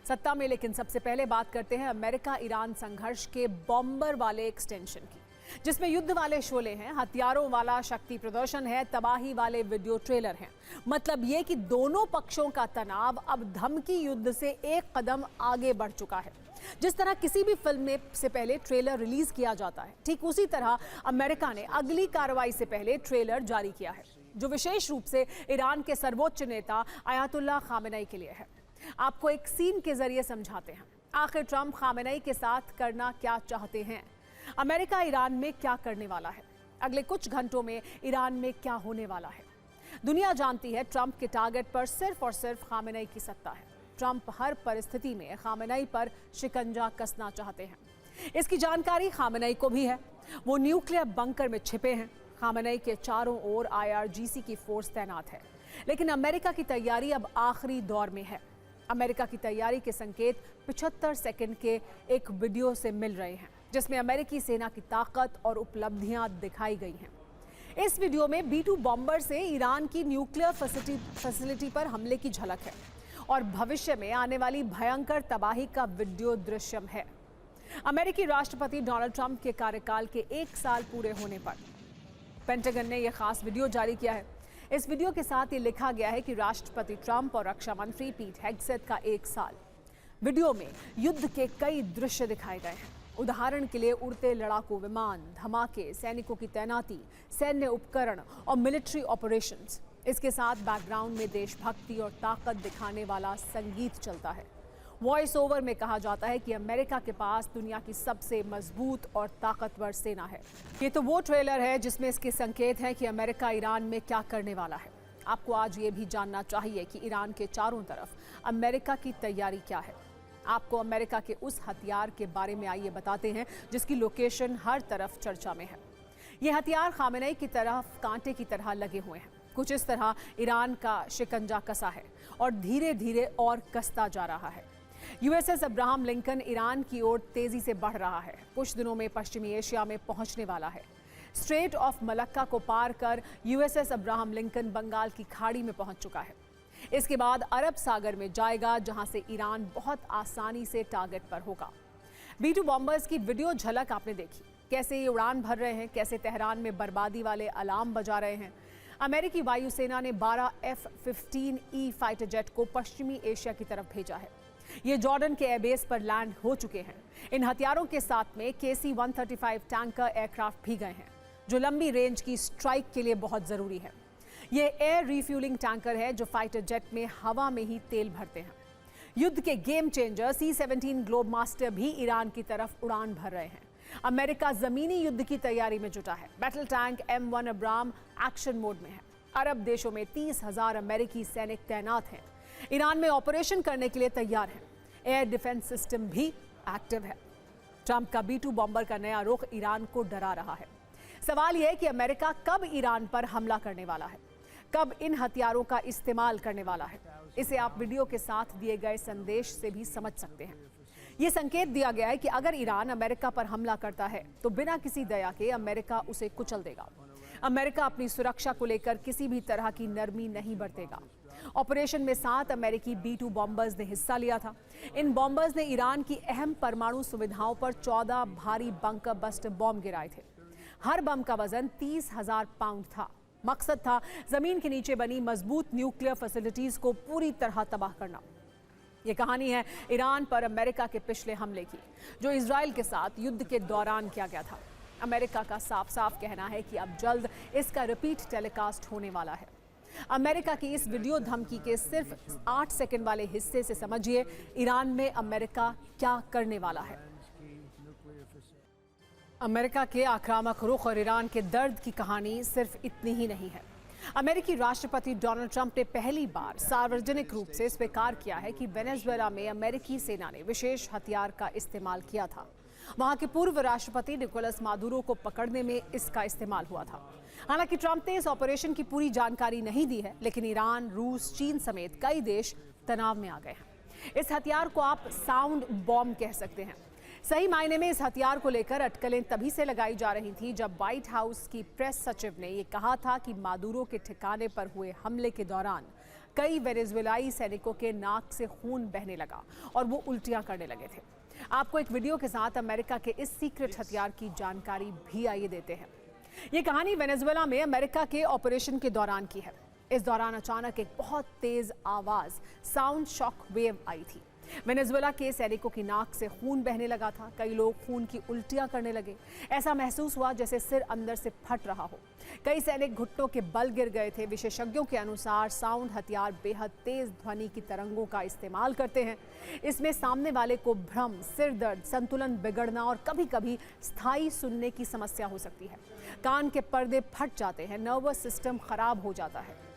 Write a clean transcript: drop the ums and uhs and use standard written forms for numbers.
सत्ता में। लेकिन सबसे पहले बात करते हैं अमेरिका ईरान संघर्ष के बॉम्बर वाले एक्सटेंशन की, जिसमें युद्ध वाले शोले हैं, हथियारों वाला शक्ति प्रदर्शन है, तबाही वाले वीडियो ट्रेलर हैं। मतलब ये कि दोनों पक्षों का तनाव अब धमकी युद्ध से एक कदम आगे बढ़ चुका है। जिस तरह किसी भी फिल्म में से पहले ट्रेलर रिलीज किया जाता है, ठीक उसी तरह अमेरिका ने अगली कार्रवाई से पहले ट्रेलर जारी किया है, जो विशेष रूप से ईरान के सर्वोच्च नेता अयातुल्लाह खामेनेई के लिए है। आपको एक सीन के जरिए समझाते हैं आखिर ट्रंप खामेनेई के साथ करना क्या चाहते हैं, अमेरिका ईरान में क्या करने वाला है, अगले कुछ घंटों में ईरान में क्या होने वाला है। दुनिया जानती है ट्रंप के टारगेट पर सिर्फ और सिर्फ खामेनेई की सत्ता है। ट्रंप हर परिस्थिति में खामेनेई पर शिकंजा कसना चाहते हैं। इसकी जानकारी खामेनेई को भी है। वो न्यूक्लियर बंकर में छिपे हैं। खामेनेई के चारों ओर IRGC की फोर्स तैनात है। लेकिन अमेरिका की तैयारी अब आखिरी दौर में है। अमेरिका की तैयारी के संकेत 75 सेकंड के एक वीडियो से मिल रहे हैं, जिसमें अमेरिकी सेना की ताकत और उपलब्धियां दिखाई गई हैं। इस वीडियो में B-2 बॉम्बर से ईरान की न्यूक्लियर फैसिलिटी पर हमले की झलक है और भविष्य में आने वाली भयंकर तबाही का वीडियो दृश्यम है। अमेरिकी राष्ट्रपति डोनाल्ड ट्रंप के कार्यकाल के 1 साल पूरे होने पर पेंटागन ने यह खास वीडियो जारी किया है। इस वीडियो के साथ ये लिखा गया है कि राष्ट्रपति ट्रंप और रक्षा मंत्री पीट हेगसेथ का 1 साल। वीडियो में युद्ध के कई दृश्य दिखाए गए हैं। उदाहरण के लिए उड़ते लड़ाकू विमान, धमाके, सैनिकों की तैनाती, सैन्य उपकरण और मिलिट्री ऑपरेशंस। इसके साथ बैकग्राउंड में देशभक्ति और ताकत दिखाने वाला संगीत चलता है। वॉइस ओवर में कहा जाता है कि अमेरिका के पास दुनिया की सबसे मजबूत और ताकतवर सेना है। ये तो वो ट्रेलर है जिसमें इसके संकेत हैं कि अमेरिका ईरान में क्या करने वाला है। आपको आज ये भी जानना चाहिए कि ईरान के चारों तरफ अमेरिका की तैयारी क्या है। आपको अमेरिका के उस हथियार के बारे में आइए बताते हैं जिसकी लोकेशन हर तरफ चर्चा में है। ये हथियार खामेनेई की तरफ कांटे की तरह लगे हुए हैं। कुछ इस तरह ईरान का शिकंजा कसा है और धीरे धीरे और कसता जा रहा है। USS अब्राहम लिंकन ईरान की ओर तेजी से बढ़ रहा है। कुछ दिनों में पश्चिमी एशिया में पहुंचने वाला है। स्ट्रेट ऑफ मलक्का को पार कर USS अब्राहम लिंकन बंगाल की खाड़ी में पहुंच चुका है। इसके बाद अरब सागर में जाएगा, जहां से ईरान बहुत आसानी से टारगेट पर होगा। B-2 बॉम्बर्स की वीडियो झलक आपने देखी, कैसे ये उड़ान भर रहे हैं, कैसे तेहरान में बर्बादी वाले अलार्म बजा रहे हैं। अमेरिकी वायुसेना ने 12 F-15E फाइटर जेट को पश्चिमी एशिया की तरफ भेजा है। ये जॉर्डन के एयरबेस पर लैंड हो चुके हैं। इन हथियारों के साथ में KC-135 टैंकर एयरक्राफ्ट भी गए हैं, जो लंबी रेंज की स्ट्राइक के लिए बहुत जरूरी है। ये एयर रिफ्यूलिंग टैंकर है जो फाइटर जेट में हवा में ही तेल भरते हैं। युद्ध के game changer C-17 globe master भी ईरान की तरफ उड़ान भर रहे हैं। अमेरिका जमीनी युद्ध की तैयारी में जुटा है। Battle tank M1 Abram action mode में है। अरब देशों में 30,000 अमेरिकी सैनिक तैनात हैं। ईरान में ऑपरेशन करने के लिए तैयार हैं। एयर डिफेंस सिस्टम भी एक्टिव है। ट्रंप का B-2 बॉम्बर का नया रुख ईरान को डरा रहा है। सवाल यह है कि अमेरिका कब ईरान पर हमला करने वाला है, कब इन हथियारों का इस्तेमाल करने वाला है। इसे आप वीडियो के साथ दिए गए संदेश से भी समझ सकते हैं। ये संकेत दिया गया है कि अगर ईरान अमेरिका पर हमला करता है तो बिना किसी दया के अमेरिका उसे कुचल देगा। अमेरिका अपनी सुरक्षा को लेकर किसी भी तरह की नरमी नहीं बरतेगा। ऑपरेशन में 7 अमेरिकी B-2 बॉम्बर्स ने हिस्सा लिया था। इन बॉम्बर्स ने ईरान की अहम परमाणु सुविधाओं पर 14 भारी बंकर बस्टर बॉम्ब गिराए थे। हर बम का वजन 30,000 पाउंड था। मकसद था जमीन के नीचे बनी मजबूत न्यूक्लियर फैसिलिटीज को पूरी तरह तबाह करना। ये कहानी है ईरान पर अमेरिका के पिछले हमले की, जो इजराइल के साथ युद्ध के दौरान किया गया था। अमेरिका का साफ साफ कहना है कि अब जल्द इसका रिपीट टेलीकास्ट होने वाला है। अमेरिका की इस वीडियो धमकी के सिर्फ 8 सेकंड वाले हिस्से से समझिए ईरान में अमेरिका क्या करने वाला है। अमेरिका के आक्रामक रुख और ईरान के दर्द की कहानी सिर्फ इतनी ही नहीं है। अमेरिकी राष्ट्रपति डोनाल्ड ट्रंप ने पहली बार सार्वजनिक रूप से स्वीकार किया है कि वेनेजुएला में अमेरिकी सेना ने विशेष हथियार का इस्तेमाल किया था। वहां के पूर्व राष्ट्रपति निकोलस मादुरो को पकड़ने में इसका इस्तेमाल हुआ था। हालांकि ट्रंप ने इस ऑपरेशन की पूरी जानकारी नहीं दी है, लेकिन ईरान, रूस, चीन समेत कई देश तनाव में आ गए हैं। इस हथियार को आप साउंड बॉम्ब कह सकते हैं। सही मायने में इस हथियार को लेकर अटकलें तभी से लगाई जा रही थी जब व्हाइट हाउस की प्रेस सचिव ने यह कहा था कि मादुरो के ठिकाने पर हुए हमले के दौरान कई वेनेजुएलाई सैनिकों के नाक से खून बहने लगा और वो उल्टियां करने लगे थे। आपको एक वीडियो के साथ अमेरिका के इस सीक्रेट हथियार की जानकारी भी आइए देते हैं। ये कहानी वेनेजुएला में अमेरिका के ऑपरेशन के दौरान की है। इस दौरान अचानक एक बहुत तेज आवाज साउंड शॉक वेव आई थी। वेनेजुएला के सैनिकों की नाक से खून बहने लगा था। कई लोग खून की उल्टियां करने लगे। ऐसा महसूस हुआ जैसे सिर अंदर से फट रहा हो। कई सैनिक घुटनों के बल गिर गए थे। विशेषज्ञों के अनुसार साउंड हथियार बेहद तेज ध्वनि की तरंगों का इस्तेमाल करते हैं। इसमें सामने वाले को भ्रम, सिर दर्द, संतुलन बिगड़ना और कभी-कभी स्थायी सुनने की समस्या हो सकती है। कान के पर्दे फट जाते हैं, नर्वस सिस्टम खराब हो जाता है।